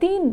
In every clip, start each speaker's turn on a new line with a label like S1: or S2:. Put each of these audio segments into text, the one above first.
S1: 3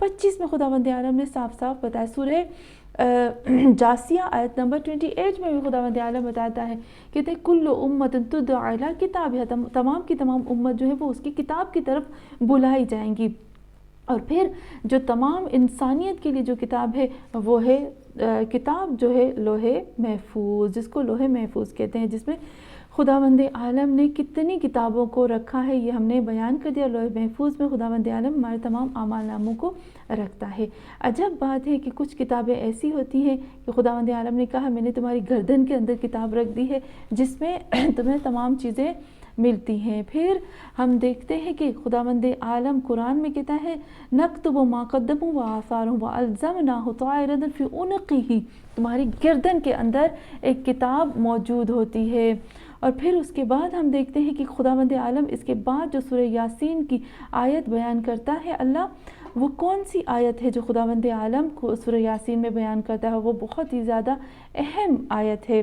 S1: 25 میں خداوند عالم نے صاف صاف بتایا. سورہ جاسیہ آیت نمبر 28 میں بھی خداوند عالم بتاتا ہے کہ کل امت تدعی الی کتابھا، تمام کی تمام امت جو ہے وہ اس کی کتاب کی طرف بلائی جائیں گی. اور پھر جو تمام انسانیت کے لیے جو کتاب ہے وہ ہے کتاب جو ہے لوح محفوظ، جس کو لوح محفوظ کہتے ہیں، جس میں خداوند عالم نے کتنی کتابوں کو رکھا ہے یہ ہم نے بیان کر دیا. لوح محفوظ میں خداوند عالم ہمارے تمام اعمال ناموں کو رکھتا ہے. عجب بات ہے کہ کچھ کتابیں ایسی ہوتی ہیں کہ خداوند عالم نے کہا میں نے تمہاری گردن کے اندر کتاب رکھ دی ہے جس میں تمہیں تمام چیزیں ملتی ہیں. پھر ہم دیکھتے ہیں کہ خداوند عالم قرآن میں کہتا ہے نکتب ما قدموا وآثارهم والزمناه طائرا فی عنقه، تمہاری گردن کے اندر ایک کتاب موجود ہوتی ہے. اور پھر اس کے بعد ہم دیکھتے ہیں کہ خداوند عالم اس کے بعد جو سورہ یاسین کی آیت بیان کرتا ہے، اللہ وہ کون سی آیت ہے جو خداوند عالم کو سورہ یاسین میں بیان کرتا ہے؟ وہ بہت ہی زیادہ اہم آیت ہے.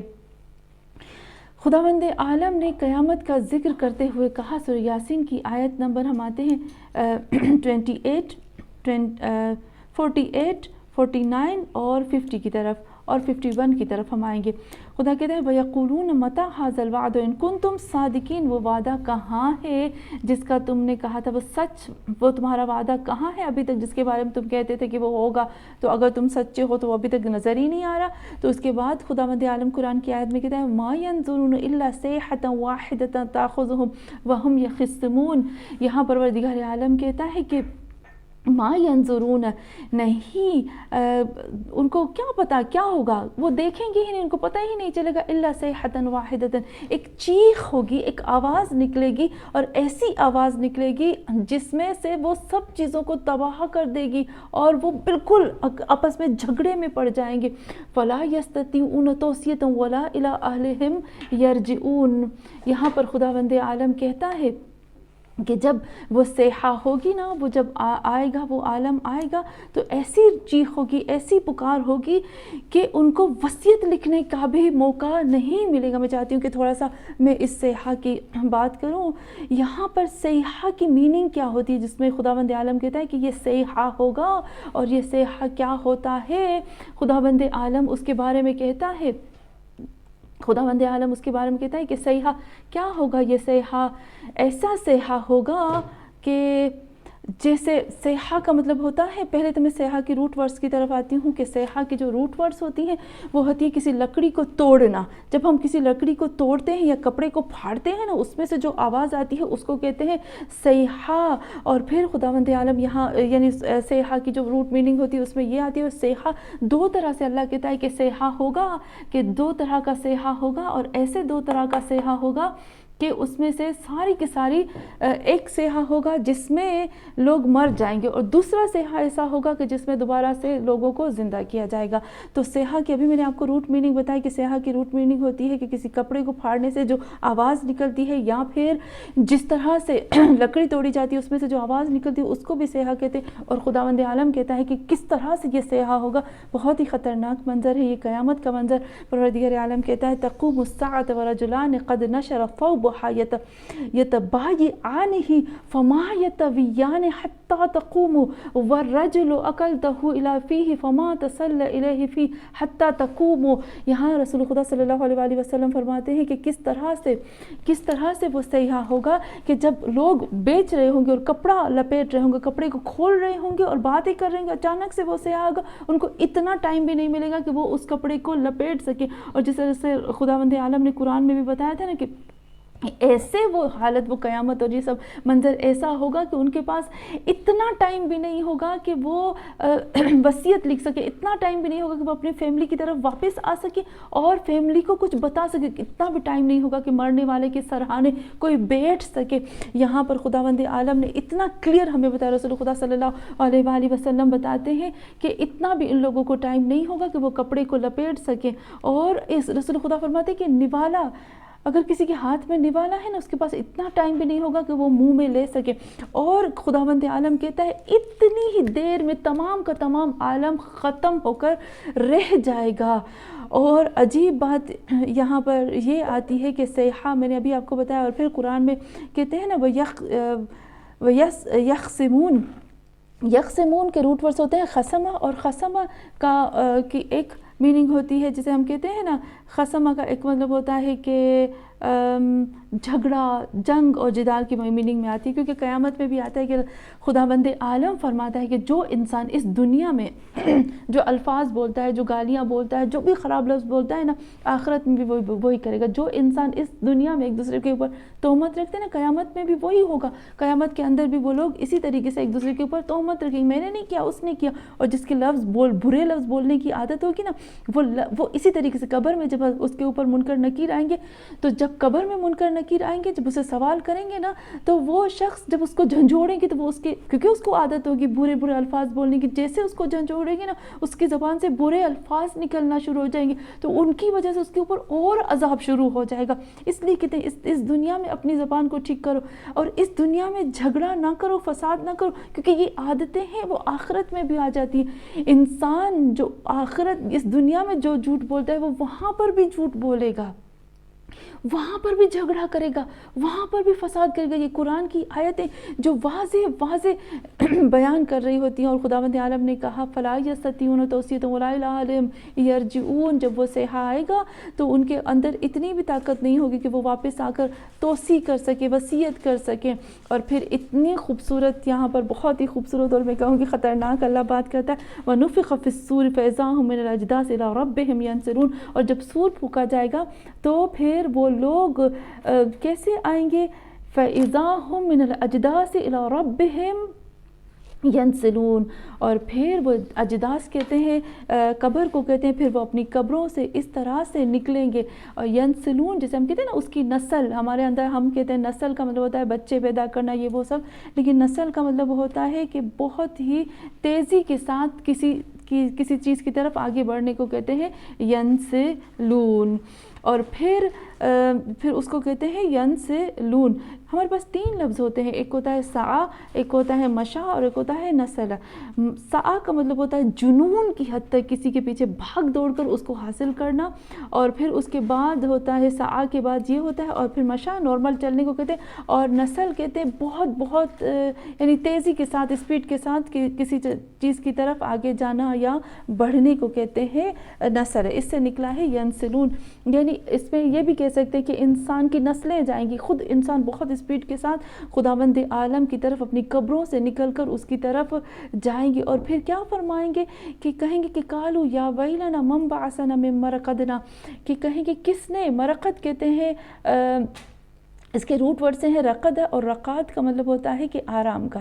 S1: خداوند عالم نے قیامت کا ذکر کرتے ہوئے کہا، سورہ یاسین کی آیت نمبر ہم آتے ہیں 28 48 49 اور 50 کی طرف اور 51 کی طرف ہم آئیں گے. خدا کہتا ہے وَيَقُولُونَ مَتَى هَذَا الْوَعْدُ إِن كُنتُمْ صَادِقِينَ، وہ وعدہ کہاں ہے جس کا تم نے کہا تھا، وہ تمہارا وعدہ کہاں ہے ابھی تک جس کے بارے میں تم کہتے تھے کہ وہ ہوگا، تو اگر تم سچے ہو تو وہ ابھی تک نظر ہی نہیں آ رہا. تو اس کے بعد خداوند عالم قرآن کی آیت میں کہتا ہے مَا يَنظُرُونَ إِلَّا صَيْحَةً وَاحِدَةً تَأْخُذُهُمْ وَهُمْ يَخِصِّمُونَ. یہاں پروردگار عالم کہتا ہے کہ ما ینظرون، نہیں ان کو کیا پتا کیا ہوگا، وہ دیکھیں گے ہی نہیں، ان کو پتہ ہی نہیں چلے گا. الا صیحۃ واحدۃ، ایک چیخ ہوگی، ایک آواز نکلے گی، اور ایسی آواز نکلے گی جس میں سے وہ سب چیزوں کو تباہ کر دے گی اور وہ بالکل آپس میں جھگڑے میں پڑ جائیں گے. فلا یستطیعون توصیۃ ولا الی اہلہم یرجعون. یہاں پر خداوند عالم کہتا ہے کہ جب وہ صیحہ ہوگی نا، وہ جب آئے گا، وہ عالم آئے گا، تو ایسی چیخ ہوگی، ایسی پکار ہوگی کہ ان کو وصیت لکھنے کا بھی موقع نہیں ملے گا. میں چاہتی ہوں کہ تھوڑا سا میں اس صیحہ کی بات کروں. یہاں پر صیحہ کی میننگ کیا ہوتی ہے جس میں خداوند عالم کہتا ہے کہ یہ صیحہ ہوگا، اور یہ صیحہ کیا ہوتا ہے خداوند عالم اس کے بارے میں کہتا ہے. خداوند عالم اس کے بارے میں کہتا ہے کہ صیحہ کیا ہوگا. یہ صیحہ ایسا صیحہ ہوگا کہ جیسے صیحہ کا مطلب ہوتا ہے، پہلے تو میں صیحہ کی روٹ ورڈز کی طرف آتی ہوں کہ صیحہ کی جو روٹ ورڈز ہوتی ہیں وہ ہوتی ہے کسی لکڑی کو توڑنا. جب ہم کسی لکڑی کو توڑتے ہیں یا کپڑے کو پھاڑتے ہیں نا، اس میں سے جو آواز آتی ہے اس کو کہتے ہیں صیحہ. اور پھر خداوند عالم یہاں یعنی صیحہ کی جو روٹ میننگ ہوتی ہے اس میں یہ آتی ہے صیحہ دو طرح سے اللہ کہتا ہے کہ صیحہ ہوگا، کہ دو طرح کا صیحہ ہوگا، اور ایسے دو طرح کا صیحہ ہوگا کہ اس میں سے ساری کی ساری ایک صیحہ ہوگا جس میں لوگ مر جائیں گے، اور دوسرا صیحہ ایسا ہوگا کہ جس میں دوبارہ سے لوگوں کو زندہ کیا جائے گا. تو صیحہ کی ابھی میں نے آپ کو روٹ میننگ بتائی کہ صیحہ کی روٹ میننگ ہوتی ہے کہ کسی کپڑے کو پھاڑنے سے جو آواز نکلتی ہے، یا پھر جس طرح سے لکڑی توڑی جاتی ہے اس میں سے جو آواز نکلتی ہے اس کو بھی صیحہ کہتے ہیں. اور خداوند عالم کہتا ہے کہ کس طرح سے یہ صیحہ ہوگا. بہت ہی خطرناک منظر ہے یہ قیامت کا منظر. پروردگار عالم کہتا ہے تقوم الساعة ورجلان قد نشر الثوب يتبايعانه فما يتويان حتى تقوم والرجل أكلته إلى فيه فما تسل إليه فيه حتى تقوم. یہاں رسول خدا صلی اللہ علیہ وآلہ وسلم فرماتے ہیں کہ کس طرح سے وہ صیحہ ہوگا کہ جب لوگ بیچ رہے ہوں گے اور کپڑا لپیٹ رہے ہوں گے، کپڑے کو کھول رہے ہوں گے اور باتیں کر رہے ہوں گے، اچانک سے وہ صیحہ ہوگا، ان کو اتنا ٹائم بھی نہیں ملے گا کہ وہ اس کپڑے کو لپیٹ سکے. اور جس طرح سے خداوند عالم نے قرآن میں بھی بتایا تھا نا کہ ایسے وہ حالت، وہ قیامت اور یہ سب منظر ایسا ہوگا کہ ان کے پاس اتنا ٹائم بھی نہیں ہوگا کہ وہ وصیت لکھ سکے، اتنا ٹائم بھی نہیں ہوگا کہ وہ اپنی فیملی کی طرف واپس آ سکے اور فیملی کو کچھ بتا سکے، اتنا بھی ٹائم نہیں ہوگا کہ مرنے والے کے سرہانے کوئی بیٹھ سکے. یہاں پر خداوند عالم نے اتنا کلیئر ہمیں بتایا، رسول خدا صلی اللہ علیہ وآلہ وسلم بتاتے ہیں کہ اتنا بھی ان لوگوں کو ٹائم نہیں ہوگا کہ وہ کپڑے کو لپیٹ سکیں. اور اس رسول خدا فرماتے ہیں کہ نوالا، اگر کسی کے ہاتھ میں نوالا ہے نا، اس کے پاس اتنا ٹائم بھی نہیں ہوگا کہ وہ منہ میں لے سکے. اور خداوند عالم کہتا ہے اتنی ہی دیر میں تمام کا تمام عالم ختم ہو کر رہ جائے گا. اور عجیب بات یہاں پر یہ آتی ہے کہ صیحہ میں نے ابھی آپ کو بتایا، اور پھر قرآن میں کہتے ہیں نا وہ یخصمون، یقسمون کے روٹ ورڈز ہوتے ہیں خسمہ، اور خسمہ کا کی ایک میننگ ہوتی ہے جسے ہم کہتے ہیں نا، خسمہ کا ایک مطلب ہوتا ہے کہ جھگڑا، جنگ اور جدال کی میننگ میں آتی ہے، کیونکہ قیامت میں بھی آتا ہے کہ خداوند عالم فرماتا ہے کہ جو انسان اس دنیا میں جو الفاظ بولتا ہے، جو گالیاں بولتا ہے، جو بھی خراب لفظ بولتا ہے نا، آخرت میں بھی وہی کرے گا۔ جو انسان اس دنیا میں ایک دوسرے کے اوپر تہمت رکھتے ہیں نا، قیامت میں بھی وہی ہوگا۔ قیامت کے اندر بھی وہ لوگ اسی طریقے سے ایک دوسرے کے اوپر تہمت رکھیں گے، میں نے نہیں کیا، اس نے کیا، اور جس کے برے لفظ بولنے کی عادت ہوگی نا، وہ اسی طریقے سے قبر میں جب اس کے اوپر منکر نکیر آئیں گے، تو جب قبر میں منکر نکیر آئیں گے، جب اسے سوال کریں گے نا، تو وہ شخص جب اس کو جھنجھوڑیں گے، تو وہ کیونکہ اس کو عادت ہوگی برے الفاظ بولنے کی، جیسے اس کو جھنجھوڑیں گے نا، اس کی زبان سے برے الفاظ نکلنا شروع ہو جائیں گے، تو ان کی وجہ سے اس کے اوپر اور عذاب شروع ہو جائے گا۔ اس لیے کہتے ہیں اس دنیا میں اپنی زبان کو ٹھیک کرو، اور اس دنیا میں جھگڑا نہ کرو، فساد نہ کرو، کیونکہ یہ عادتیں ہیں وہ آخرت میں بھی آ جاتی ہیں۔ انسان جو اس دنیا میں جو جھوٹ بولتا ہے، وہ وہاں پر بھی جھوٹ بولے گا، وہاں پر بھی جھگڑا کرے گا، وہاں پر بھی فساد کرے گا۔ یہ قرآن کی آیتیں جو واضح بیان کر رہی ہوتی ہیں، اور خداوند عالم نے کہا فَلَا يَسْتَطِيعُونَ تَوْصِيَةً وَلَا إِلَىٰ أَهْلِهِمْ يَرْجِعُونَ، جب وہ صیحہ آئے گا تو ان کے اندر اتنی بھی طاقت نہیں ہوگی کہ وہ واپس آ کر توصیہ کر سکے، وصیت کر سکیں۔ اور پھر اتنی خوبصورت یہاں پر بہت ہی خوبصورت، اور میں کہوں گی خطرناک اللہ بات کرتا ہے، وَنُفِخَ فِي الصُّورِ فَإِذَا هُم مِّنَ الْأَجْدَاثِ إِلَىٰ رَبِّهِمْ يَنْسِلُونَ، اور جب سور پھونکا جائے گا تو پھر وہ لوگ کیسے آئیں گے؟ فَإِذَا هُم مِّنَ الْأَجْدَاثِ إِلَىٰ رَبِّهِمْ يَنْسِلُونَ، اور پھر وہ اجداث کہتے ہیں قبر کو کہتے ہیں، پھر وہ اپنی قبروں سے اس طرح سے نکلیں گے، اور ینسلون جیسے ہم کہتے ہیں نا، اس کی نسل ہمارے اندر، ہم کہتے ہیں نسل کا مطلب ہوتا ہے بچے پیدا کرنا، یہ وہ سب، لیکن نسل کا مطلب ہوتا ہے کہ بہت ہی تیزی کے ساتھ کسی چیز کی طرف آگے بڑھنے کو کہتے ہیں ینسلون۔ اور پھر اس کو کہتے ہیں ینسلون۔ ہمارے پاس 3 لفظ ہوتے ہیں، ایک ہوتا ہے سعی، ایک ہوتا ہے مشا، اور ایک ہوتا ہے نسل۔ سعی کا مطلب ہوتا ہے جنون کی حد تک کسی کے پیچھے بھاگ دوڑ کر اس کو حاصل کرنا، اور پھر اس کے بعد ہوتا ہے سعی کے بعد یہ ہوتا ہے، اور پھر مشا نارمل چلنے کو کہتے ہیں، اور نسل کہتے ہیں بہت یعنی تیزی کے ساتھ، اسپیڈ کے ساتھ کسی چیز کی طرف آگے جانا یا بڑھنے کو کہتے ہیں نسل۔ اس سے نکلا ہے ینسلون، یعنی اس میں یہ بھی کہہ سکتے ہیں کہ انسان کی نسلیں جائیں گی، خود انسان بہت اسپیڈ کے ساتھ خداوند عالم کی طرف اپنی قبروں سے نکل کر اس کی طرف جائیں گے، اور پھر کیا فرمائیں گے کہ کہیں گے کہ قالوا یا ویلنا من بعثنا من مرقدنا، کہ کہیں گے کس نے، مرقد کہتے ہیں اس کے روٹ ورڈ سے ہیں رقد، اور رقاد کا مطلب ہوتا ہے کہ آرام کا،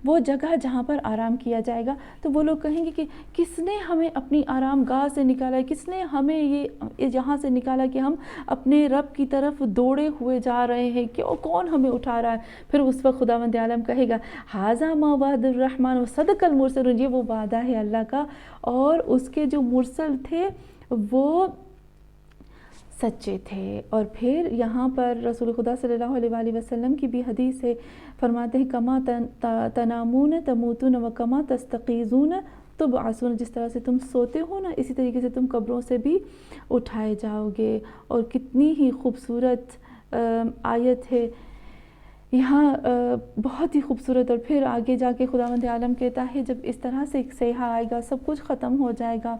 S1: وہ جگہ جہاں پر آرام کیا جائے گا۔ تو وہ لوگ کہیں گے کہ کس نے ہمیں اپنی آرام گاہ سے نکالا ہے، کس نے ہمیں یہ یہاں سے نکالا کہ ہم اپنے رب کی طرف دوڑے ہوئے جا رہے ہیں، کون ہمیں اٹھا رہا ہے؟ پھر اس وقت خداوند عالم کہے گا ھذا ما وعد الرحمن وصدق المرسلون، یہ وہ وعدہ ہے اللہ کا، اور اس کے جو مرسل تھے وہ سچے تھے۔ اور پھر یہاں پر رسول خدا صلی اللہ علیہ وآلہ وسلم کی بھی حدیث ہے، فرماتے ہیں کما تنامون تموتون وکما تستقیزون تبعثون، جس طرح سے تم سوتے ہو نا، اسی طریقے سے تم قبروں سے بھی اٹھائے جاؤ گے۔ اور کتنی ہی خوبصورت آیت ہے یہاں، بہت ہی خوبصورت۔ اور پھر آگے جا کے خداوند عالم کہتا ہے جب اس طرح سے ایک صیحہ آئے گا، سب کچھ ختم ہو جائے گا،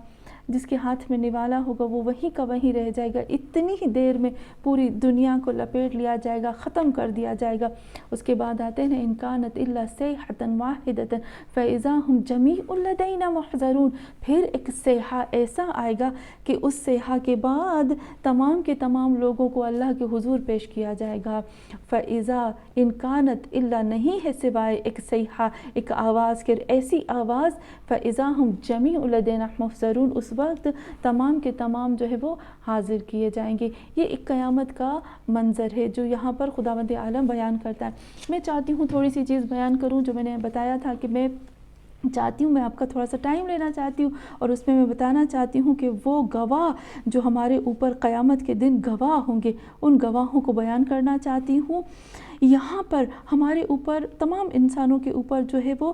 S1: جس کے ہاتھ میں نوالا ہوگا وہ وہیں کا وہیں رہ جائے گا، اتنی ہی دیر میں پوری دنیا کو لپیٹ لیا جائے گا، ختم کر دیا جائے گا۔ اس کے بعد آتے ہیں ان کانت الا صیحۃ واحدۃ فاذا هم جمیع لدینا محضرون، پھر ایک صیحہ ایسا آئے گا کہ اس صیحہ کے بعد تمام کے تمام لوگوں کو اللہ کے حضور پیش کیا جائے گا۔ فاذا ان کانت الا، نہیں ہے سوائے ایک صیحہ، ایک آواز کے، ایسی آواز، فاذا هم جمیع لدینا محضرون، اس وقت تمام کے تمام جو ہے وہ حاضر کیے جائیں گے۔ یہ ایک قیامت کا منظر ہے جو یہاں پر خداوند عالم بیان کرتا ہے۔ میں چاہتی ہوں تھوڑی سی چیز بیان کروں، جو میں نے بتایا تھا کہ میں چاہتی ہوں، میں آپ کا تھوڑا سا ٹائم لینا چاہتی ہوں، اور اس میں بتانا چاہتی ہوں کہ وہ گواہ جو ہمارے اوپر قیامت کے دن گواہ ہوں گے، ان گواہوں کو بیان کرنا چاہتی ہوں۔ یہاں پر ہمارے اوپر، تمام انسانوں کے اوپر جو ہے وہ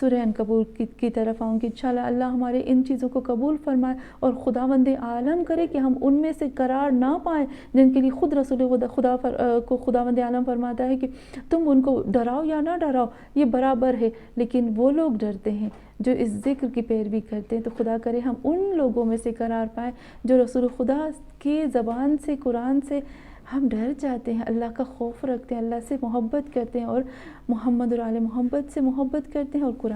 S1: سورہ عنکبوت کی طرف آؤں گی انشاءاللہ۔ اللہ ہمارے ان چیزوں کو قبول فرمائے اور خداوند عالم کرے کہ ہم ان میں سے قرار نہ پائیں جن کے لیے خود رسول خدا کو خداوند عالم فرماتا ہے کہ تم ان کو ڈراؤ یا نہ ڈراؤ یہ برابر ہے، لیکن وہ لوگ ڈرتے ہیں جو اس ذکر کی پیروی کرتے ہیں۔ تو خدا کرے ہم ان لوگوں میں سے قرار پائیں جو رسول خدا کی زبان سے، قرآن سے ہم ڈر جاتے ہیں، اللہ کا خوف رکھتے ہیں، اللہ سے محبت کرتے ہیں اور محمد اور آل محمد سے محبت کرتے ہیں اور قرآن